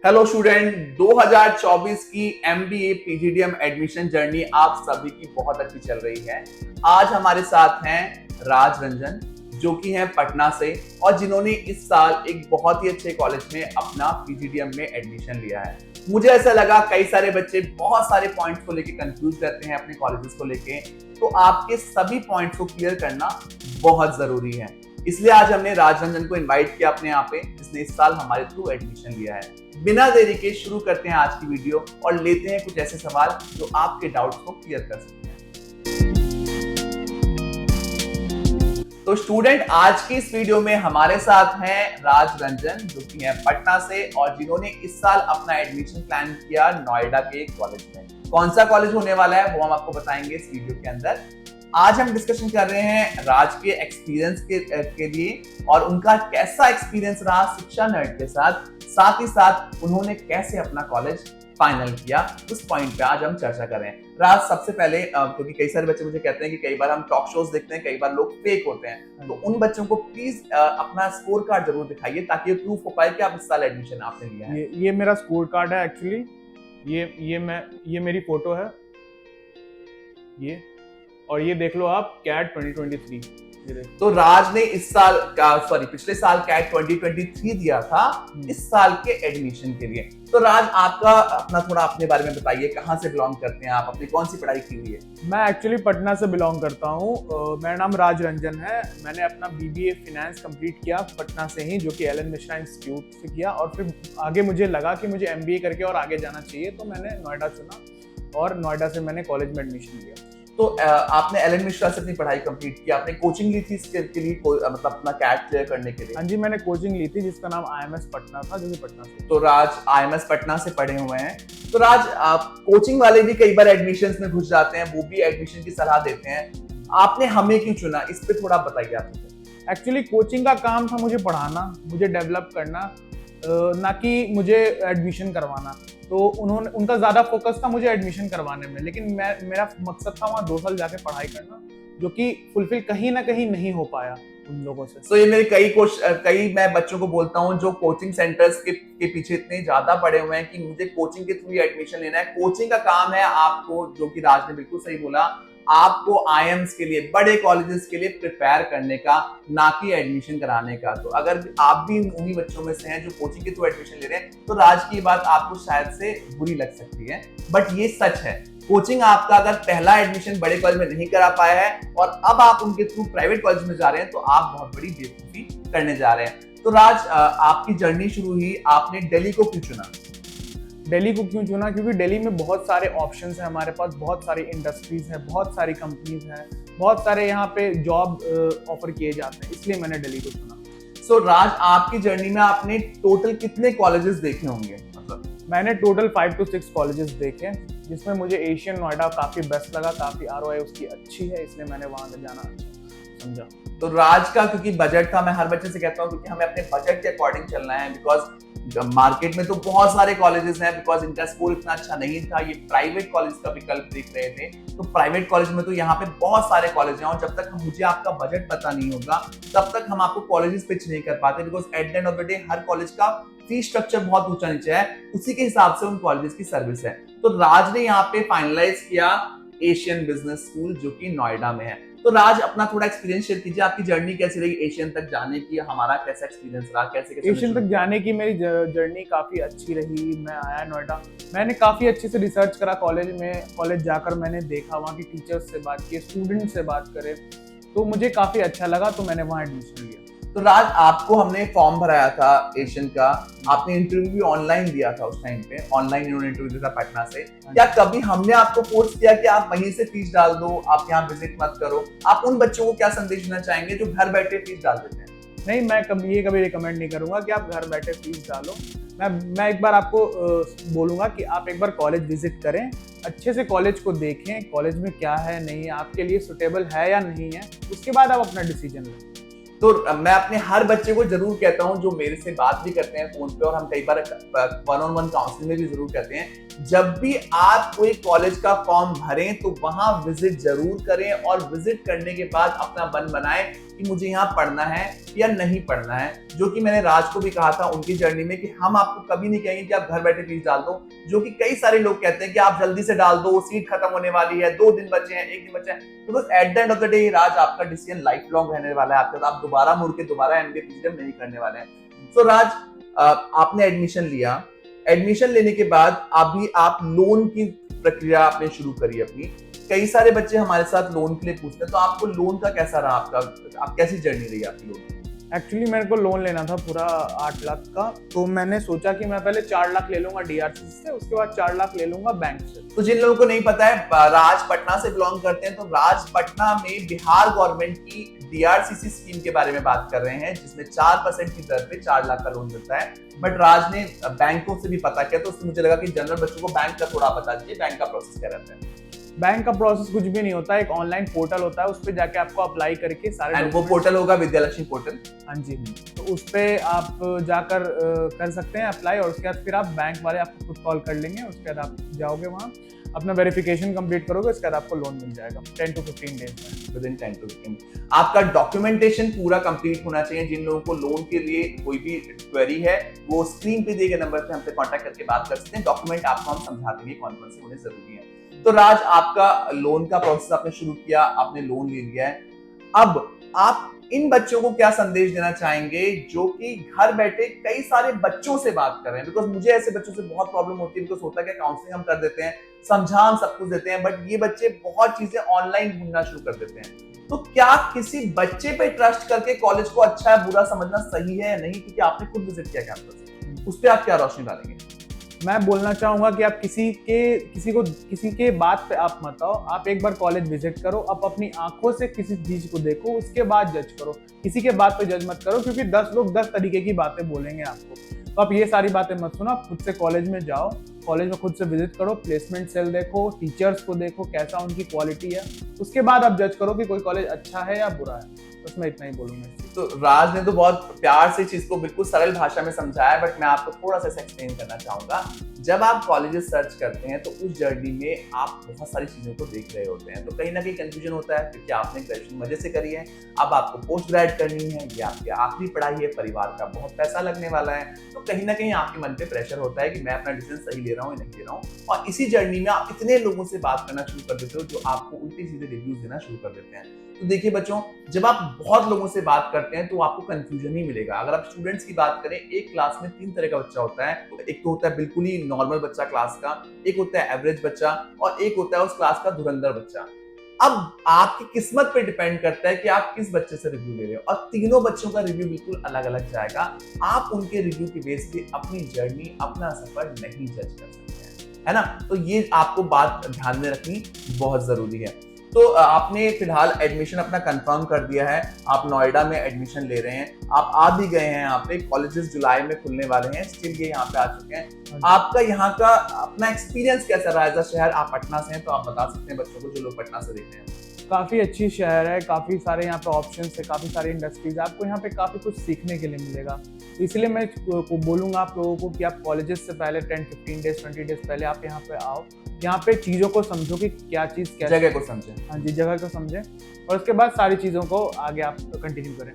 Hello student, 2024 की MBA PGDM admission journey आप सभी की बहुत अच्छी चल रही है। आज हमारे साथ हैं राज रंजन, जो कि हैं पटना से और जिन्होंने इस साल एक बहुत ही अच्छे कॉलेज में अपना पीजीडीएम में एडमिशन लिया है। मुझे ऐसा लगा कई सारे बच्चे बहुत सारे पॉइंट्स को लेके कंफ्यूज रहते हैं अपने कॉलेजेस को लेके, तो आपके सभी पॉइंट्स को क्लियर करना बहुत जरूरी है। इसलिए आज हमने राज रंजन को इनवाइट किया अपने यहाँ पे, जिसने इस साल हमारे थ्रू एडमिशन लिया है। बिना देरी के शुरू करते हैं आज की वीडियो और लेते हैं कुछ ऐसे सवाल जो आपके डाउट्स को क्लियर कर सकते हैं। तो स्टूडेंट, आज की इस वीडियो में हमारे साथ हैं राज रंजन, जो कि हैं पटना से और जिन्होंने इस साल अपना एडमिशन प्लान किया नोएडा के एक कॉलेज में। कौन सा कॉलेज होने वाला है वो हम आपको बताएंगे इस वीडियो के अंदर। आज हम डिस्कशन कर रहे हैं राज के एक्सपीरियंस के लिए और उनका कैसा एक्सपीरियंस रहा शिक्षा नर्ड के साथ ही साथ उन्होंने कैसे अपना कॉलेज फाइनल किया, उस पॉइंट पे आज हम चर्चा कर रहे हैं। राज, सबसे पहले क्योंकि कई सारे बच्चे मुझे कहते हैं कि कई बार हम टॉक शोज देखते हैं, कई बार लोग फेक होते हैं, तो उन बच्चों को प्लीज अपना स्कोर कार्ड जरूर दिखाइए ताकि ये प्रूफ हो पाए कि आप इस साल एडमिशन आपने लिया है। ये मेरा स्कोर कार्ड है एक्चुअली। ये मेरी फोटो है ये, और ये देख लो आप कैट 2023। तो राज ने इस साल पिछले साल कैट 2023 दिया था इस साल के एडमिशन के लिए। तो राज, आपका अपने बारे में बताइए, कहाँ से बिलोंग करते हैं आप, अपनी कौन सी पढ़ाई की हुई है? मैं एक्चुअली पटना से बिलोंग करता हूँ। मेरा नाम राज रंजन है। मैंने अपना बीबीए फाइनेंस कंप्लीट किया पटना से ही, जो कि एलन मिश्रा इंस्टीट्यूट से किया, और फिर आगे मुझे लगा कि मुझे एमबीए करके और आगे जाना चाहिए, तो मैंने नोएडा चुना और नोएडा से मैंने कॉलेज में एडमिशन लिया। तो आपने एलन मिश्रा से अपनी पढ़ाई कंप्लीट की, आपने कोचिंग ली थी इसके लिए, मतलब अपना कैट क्लियर करने के लिए? हाँ जी, मैंने कोचिंग ली थी जिसका नाम IMS पटना था, जो कि पटना से। तो राज IMS पटना से पढ़े हुए हैं। तो राज, कोचिंग वाले भी कई बार एडमिशंस में घुस जाते हैं, वो भी एडमिशन की सलाह देते हैं, आपने हमें क्यों चुना, इस पे थोड़ा बताइए आप मुझे। एक्चुअली कोचिंग का काम था मुझे पढ़ाना, मुझे डेवलप करना, ना कि मुझे एडमिशन करवाना। तो उनका ज्यादा फोकस था मुझे एडमिशन करवाने में, लेकिन मेरा मकसद था वहाँ 2 साल जाके पढ़ाई करना, जो कि फुलफिल कहीं ना कहीं नहीं हो पाया उन लोगों से। तो ये मेरे कई मैं बच्चों को बोलता हूँ जो कोचिंग सेंटर्स के पीछे इतने ज्यादा पड़े हुए हैं कि मुझे कोचिंग के थ्रू एडमिशन लेना है। कोचिंग का काम है आपको, जो कि राज ने बिल्कुल सही बोला, आपको आईएम्स के लिए, बड़े कॉलेजेस के लिए प्रिपेयर करने का, ना कि एडमिशन कराने का। तो अगर आप भी उन्हीं बच्चों में से हैं जो कोचिंग के थ्रू एडमिशन ले रहे हैं, तो राज की बात आपको शायद से बुरी लग सकती है, बट ये सच है। कोचिंग आपका अगर पहला एडमिशन बड़े कॉलेज में नहीं करा पाया है और अब आप उनके थ्रू प्राइवेट कॉलेज में जा रहे हैं, तो आप बहुत बड़ी बेवकूफी करने जा रहे हैं। तो राज, आपकी जर्नी शुरू हुई, आपने दिल्ली को क्यों चुना? दिल्ली को क्यों चुना? क्योंकि दिल्ली में बहुत सारे ऑप्शंस हैं हमारे पास, बहुत सारी इंडस्ट्रीज हैं, बहुत सारी कंपनीज हैं, बहुत सारे यहाँ पे जॉब ऑफर किए जाते हैं, इसलिए मैंने दिल्ली को चुना। सो राज, आपकी जर्नी में आपने टोटल कितने कॉलेजेस देखे होंगे? मैंने टोटल 5 to 6 कॉलेजेस देखे, जिसमें मुझे एशियन नोएडा काफी बेस्ट लगा, काफी ROI उसकी अच्छी है, इसलिए मैंने वहां से जाना समझा। तो राज का क्योंकि बजट था, मैं हर बच्चे से कहता हूँ क्योंकि हमें अपने बजट के अकॉर्डिंग चलना है, बिकॉज मार्केट में तो बहुत सारे कॉलेजेस हैं, बिकॉज इनका स्कोर इतना अच्छा नहीं था, ये प्राइवेट कॉलेज का विकल्प देख रहे थे। तो प्राइवेट कॉलेज में तो यहाँ पे बहुत सारे कॉलेज हैं और जब तक मुझे आपका बजट पता नहीं होगा तब तक हम आपको कॉलेजेस पिच नहीं कर पाते, because at the end of the day her college का फी स्ट्रक्चर बहुत ऊंचा नीचे है, उसी के हिसाब से उन कॉलेजेस की सर्विस है। तो राज ने यहाँ पे फाइनलाइज किया एशियन बिजनेस स्कूल, जो कि नोएडा में है। तो राज, अपना थोड़ा एक्सपीरियंस शेयर कीजिए, आपकी जर्नी कैसी रही एशियन तक जाने की, हमारा कैसा एक्सपीरियंस रहा, कैसे एशियन तक जाने की मेरी जर्नी काफी अच्छी रही। मैं आया नोएडा, मैंने काफी अच्छे से रिसर्च करा कॉलेज जाकर मैंने देखा, वहाँ की टीचर्स से बात की, स्टूडेंट से बात करे, तो मुझे काफी अच्छा लगा, तो मैंने वहाँ एडमिशन लिया। तो राज, आपको हमने फॉर्म भराया था एशियन का, आपने इंटरव्यू भी ऑनलाइन दिया था उस टाइम पे, ऑनलाइन इन्होंने इंटरव्यू दिया था पटना से। क्या कभी हमने आपको फोर्स किया कि आप वहीं से फीस डाल दो, आप यहाँ विजिट मत करो? आप उन बच्चों को क्या संदेश देना चाहेंगे जो घर बैठे फीस डाल देते हैं? नहीं, मैं कभी रिकमेंड नहीं करूंगा कि आप घर बैठे फीस डालो। मैं एक बार आपको बोलूंगा कि आप एक बार कॉलेज विजिट करें, अच्छे से कॉलेज को देखें, कॉलेज में क्या है नहीं है, आपके लिए सुटेबल है या नहीं है, उसके बाद आप अपना डिसीजन लें। तो मैं अपने हर बच्चे को जरूर कहता हूं जो मेरे से बात भी करते हैं फोन पे और हम कई बार 1-on-1 काउंसलिंग में भी जरूर कहते हैं, जब भी आप कोई कॉलेज का फॉर्म भरें तो वहां विजिट जरूर करें और विजिट करने के बाद अपना मन बनाएं कि मुझे यहाँ पढ़ना है या नहीं पढ़ना है, जो कि मैंने राज को भी कहा था उनकी जर्नी में कि हम आपको कभी नहीं कहेंगे कि आप घर बैठे फीस डाल दो, जो कि कई सारे लोग कहते हैं कि आप जल्दी से डाल दो, सीट खत्म होने वाली है, 2 दिन बचे हैं, 1 दिन बचे हैं। Because at the end of the day Raj आपका डिसीजन लाइफ लॉन्ग रहने वाला है आपका, आप दोबारा मुड़ के दोबारा एमबीए पीजीडीएम नहीं करने वाले हैं। तो राज आपने एडमिशन लिया, एडमिशन लेने के बाद अभी आप लोन की प्रक्रिया आपने शुरू करी अपनी। कई सारे बच्चे हमारे साथ लोन के लिए पूछते हैं, तो आपको लोन का कैसा रहा आपका, आप कैसी जर्नी रही आपकी लोन? एक्चुअली मेरे को लोन लेना था पूरा 8 लाख का, तो मैंने सोचा कि मैं पहले 4 लाख ले लूंगा डीआरसी से, उसके बाद 4 लाख ले लूंगा बैंक से। तो जिन लोगों को नहीं पता है, राज पटना से बिलोंग करते हैं, तो राज पटना में बिहार गवर्नमेंट की डीआरसीसी स्कीम के बारे में बात कर रहे हैं, जिसमें 4% की दर पे 4 लाख का लोन मिलता है। बट राज ने बैंकों से भी पता किया, तो उससे मुझे लगा कि जनरल बच्चों को बैंक का थोड़ा बता दीजिए, बैंक का प्रोसेस क्या रहता है? बैंक का प्रोसेस कुछ भी नहीं होता है, एक ऑनलाइन पोर्टल होता है, उस पर जाके आपको अप्लाई करके सारे वो पोर्टल होगा विद्यालक्ष्मी पोर्टल। हाँ जी, तो उस पे आप जाकर कर सकते हैं अप्लाई, और उसके बाद फिर आप बैंक वाले आपको खुद कॉल कर लेंगे, उसके बाद आप जाओगे वहाँ, अपना वेरिफिकेशन कंप्लीट करोगे, उसके बाद आपको लोन मिल जाएगा 10 to 15 डेज में, विद इन 10 to 15। आपका डॉक्यूमेंटेशन पूरा कंप्लीट होना चाहिए। जिन लोगों को लोन के लिए कोई भी क्वेरी है, वो स्क्रीन पे दिए गए नंबर पे हमसे कांटेक्ट करके बात कर सकते हैं। डॉक्यूमेंट आपको हम समझा देंगे कौन कौन से होने जरूरी है। तो राज, आपका लोन का प्रोसेस आपने शुरू किया, आपने लोन ले लिया है। अब आप इन बच्चों को क्या संदेश देना चाहेंगे जो कि घर बैठे कई सारे बच्चों से बात कर रहे हैं? बिकॉज मुझे ऐसे बच्चों से बहुत प्रॉब्लम होती है, बिकॉज होता है कि काउंसलिंग हम कर देते हैं, समझा हम सब कुछ देते हैं, बट ये बच्चे बहुत चीजें ऑनलाइन ढूंढना शुरू कर देते हैं। तो क्या किसी बच्चे पे ट्रस्ट करके कॉलेज को अच्छा है बुरा समझना सही है या नहीं? क्योंकि आपने खुद विजिट किया कैंपस, उस पर आप क्या रोशनी डालेंगे? मैं बोलना चाहूंगा कि आप किसी के बात पे आप मत आओ, आप एक बार कॉलेज विजिट करो, आप अपनी आंखों से किसी चीज को देखो, उसके बाद जज करो। किसी के बात पे जज मत करो, क्योंकि 10 लोग 10 तरीके की बातें बोलेंगे आपको। तो आप ये सारी बातें मत सुनो, आप खुद से कॉलेज में जाओ, कॉलेज में खुद से विजिट करो, प्लेसमेंट सेल देखो, टीचर्स को देखो कैसा उनकी क्वालिटी है, उसके बाद आप जज करो कि कोई कॉलेज अच्छा है या बुरा है। बस मैं इतना ही बोलूंगा। तो राज ने तो बहुत प्यार से चीज को बिल्कुल सरल भाषा में समझाया, बट मैं आपको थोड़ा सा एक्सप्लेन करना चाहूंगा। जब आप कॉलेजेस सर्च करते हैं तो उस जर्नी में आप बहुत सारी चीजों को देख रहे होते हैं, तो कहीं ना कहीं कंफ्यूजन होता है, क्योंकि आपने ग्रेजुएशन मजे से करी है, अब आपको पोस्ट ग्रेड करनी है, ये आपकी आखिरी पढ़ाई है, परिवार का बहुत पैसा लगने वाला है, तो कहीं ना कहीं आपके मन पे प्रेशर होता है कि मैं अपना डिसीजन सही ले रहा हूँ या नहीं ले रहा हूँ। और इसी जर्नी में आप इतने लोगों से बात करना शुरू कर देते हो जो आपको उल्टी सीधे रिव्यूज देना शुरू कर देते हैं। तो देखिए बच्चों, जब आप बहुत लोगों से बात करते हैं तो आपको कंफ्यूजन ही मिलेगा। अगर आप स्टूडेंट्स की बात करें, एक क्लास में 3 तरह का बच्चा होता है। एक तो होता है बिल्कुल ही नॉर्मल बच्चा क्लास का, एक होता है एवरेज बच्चा, और एक होता है उस क्लास का धुरंधर बच्चा। अब आपकी किस्मत पे डिपेंड करता है कि आप किस बच्चे से रिव्यू ले रहे हो, और तीनों बच्चों का रिव्यू बिल्कुल अलग अलग जाएगा। आप उनके रिव्यू के बेस पे अपनी जर्नी, अपना सफर नहीं जज कर सकते हैं, है ना? तो ये आपको बात ध्यान में रखनी बहुत जरूरी है। तो आपने फिलहाल एडमिशन अपना कंफर्म कर दिया है, आप नोएडा में एडमिशन ले रहे हैं, आप आ भी गए हैं यहाँ पे, कॉलेजेस जुलाई में खुलने वाले हैं, स्टिल ये यहाँ पे आ चुके हैं। आपका यहाँ का अपना एक्सपीरियंस कैसा रहा एज अ शहर? आप पटना से हैं तो आप बता सकते हैं बच्चों को जो लोग पटना से देख रहे हैं। काफ़ी अच्छी शहर है, काफ़ी सारे यहाँ पे ऑप्शंस है, काफ़ी सारी इंडस्ट्रीज, आपको यहाँ पे काफ़ी कुछ सीखने के लिए मिलेगा। तो इसलिए मैं बोलूँगा आप लोगों को कि आप कॉलेजेस से पहले 10-15 डेज 20 डेज पहले आप यहाँ पे आओ, यहाँ पे चीज़ों को समझो कि क्या चीज़ क्या, जगह को समझें। हाँ जी, जगह को समझें, और उसके बाद सारी चीज़ों को आगे आप कंटिन्यू करें।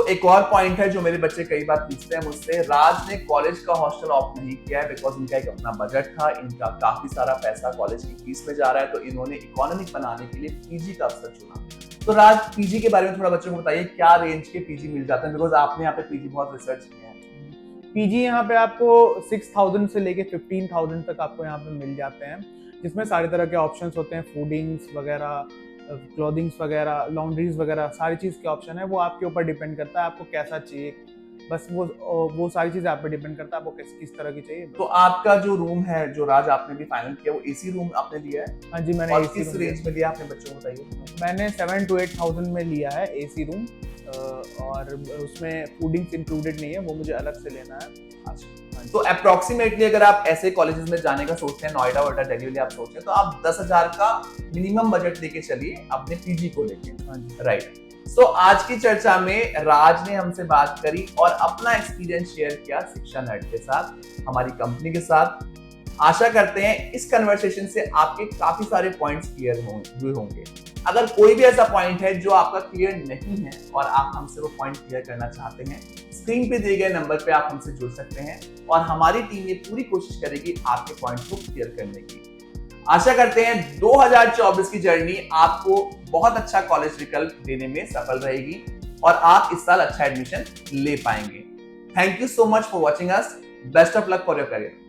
एक और पॉइंट है जो मेरे बच्चे कई बार पूछते हैं मुझसे, राज ने कॉलेज का हॉस्टल ऑप्ट नहीं किया है बिकॉज इनका एक अपना बजट था, इनका काफी सारा पैसा कॉलेज की फीस में जा रहा है, तो इन्होंने इकोनॉमिक बनाने के लिए पीजी का अवसर चुना। तो राज, पीजी के बारे में थोड़ा बच्चों को बताइए, क्या रेंज के पीजी मिल जाते हैं? बिकॉज आपने यहाँ पे पीजी बहुत रिसर्च किया है। पीजी यहाँ पे आपको 6000 से लेके 15,000 तक आपको यहाँ पे मिल जाते हैं, जिसमें सारे तरह के ऑप्शंस होते हैं, फूडिंग्स वगैरह, क्लोथिंग्स वगैरह, लॉन्ड्रीज वगैरह, सारी चीज़ के ऑप्शन है। वो आपके ऊपर डिपेंड करता है आपको कैसा चाहिए, बस वो सारी चीज़ आप पे डिपेंड करता है आपको किस तरह की चाहिए। तो आपका जो रूम है, जो राज आपने भी फाइनल किया, वो एसी रूम आपने लिया है? हाँ जी, मैंने एसी किस रेंज में लिया आपने बच्चों को बताइए? मैंने 7 to 8,000 में लिया है एसी रूम, और उसमें फूडिंग्स इंक्लूडेड नहीं है, वो मुझे अलग से लेना है। अच्छा, तो अप्रोक्सीमेटली अगर आप ऐसे कॉलेजेस में जाने का सोचते हैं, नोएडा वोएडा दिल्ली वाले आप सोचते हैं, तो आप 10,000 का मिनिमम बजट लेके चलिए अपने पीजी को लेके, राइट? सो आज की चर्चा में राज ने हमसे बात करी और अपना एक्सपीरियंस शेयर किया शिक्षा नर्ड के साथ, हमारी कंपनी के साथ। आशा करते हैं इस कन्वर्सेशन से आपके काफी सारे पॉइंट्स क्लियर हुए होंगे। अगर कोई भी ऐसा पॉइंट है जो आपका क्लियर नहीं है और आप हमसे वो पॉइंट क्लियर करना चाहते हैं, स्क्रीन पे दिए गए नंबर पे आप हमसे जुड़ सकते हैं और हमारी टीम ये पूरी कोशिश करेगी आपके पॉइंट को क्लियर करने की। आशा करते हैं 2024 की जर्नी आपको बहुत अच्छा कॉलेज विकल्प देने में सफल रहेगी और आप इस साल अच्छा एडमिशन ले पाएंगे। Thank you so much for watching us. Best of luck for your career.